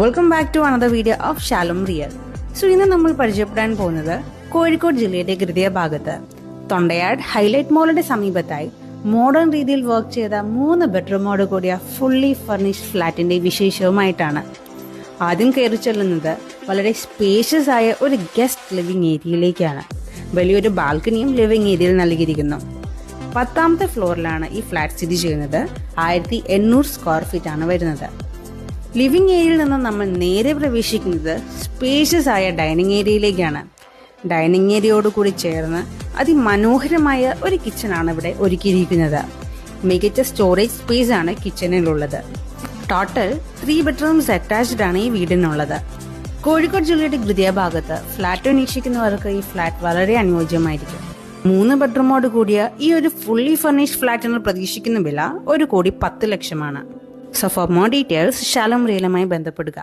Welcome back to another video of Shalom Real. So ഇന്ന് നമ്മൾ പരിചയപ്പെടാൻ പോകുന്നത് കോഴിക്കോട് ജില്ലയുടെ ഹൃദയഭാഗത്ത് തൊണ്ടയാട് ഹൈലൈറ്റ് മോളിന്റെ സമീപത്തായി മോഡേൺ രീതിയിൽ വർക്ക് ചെയ്ത 3 ബെഡ്റൂമോട് കൂടിയ ഫുള്ളി ഫർണിഷ്ഡ് ഫ്ലാറ്റിന്റെ വിശേഷവുമായിട്ടാണ്. ആദ്യം കയറി ചെല്ലുന്നത് വളരെ സ്പേഷ്യസ് ആയ ഒരു ഗസ്റ്റ് ലിവിംഗ് ഏരിയയിലേക്കാണ്. വലിയൊരു ബാൽക്കണിയും ലിവിംഗ് ഏരിയയിൽ നൽകിയിരിക്കുന്നു. 10ാമത്തെ ഫ്ലോറിലാണ് ഈ ഫ്ലാറ്റ് സ്ഥിതി ചെയ്യുന്നത്. 1800 സ്ക്വയർ ഫീറ്റ് ആണ് വരുന്നത്. ലിവിംഗ് ഏരിയയിൽ നിന്ന് നമ്മൾ നേരെ പ്രവേശിക്കുന്നത് സ്പേഷ്യസ് ആയ ഡൈനിങ് ഏരിയയിലേക്കാണ്. ഡൈനിങ് ഏരിയയോട് കൂടി ചേർന്ന് അതിമനോഹരമായ ഒരു കിച്ചണാണ് ഇവിടെ ഒരുക്കിയിരിക്കുന്നത്. മികച്ച സ്റ്റോറേജ് സ്പേസ് ആണ് കിച്ചണിലുള്ളത്. ടോട്ടൽ 3 ബെഡ്റൂംസ് അറ്റാച്ച്ഡ് ആണ് ഈ വീടിനുള്ളത്. കോഴിക്കോട് ജില്ലയുടെ ഹൃദയഭാഗത്ത് ഫ്ലാറ്റ് അന്വേഷിക്കുന്നവർക്ക് ഈ ഫ്ലാറ്റ് വളരെ അനുയോജ്യമായിരിക്കും. 3 ബെഡ്റൂമോട് കൂടിയ ഈ ഒരു ഫുള്ളി ഫർണിഷ്ഡ് ഫ്ലാറ്റിന് പ്രതീക്ഷിക്കുന്ന വില 1,10,00,000 ആണ്. So for more details Shalom റിയലുമായി ബന്ധപ്പെടുക.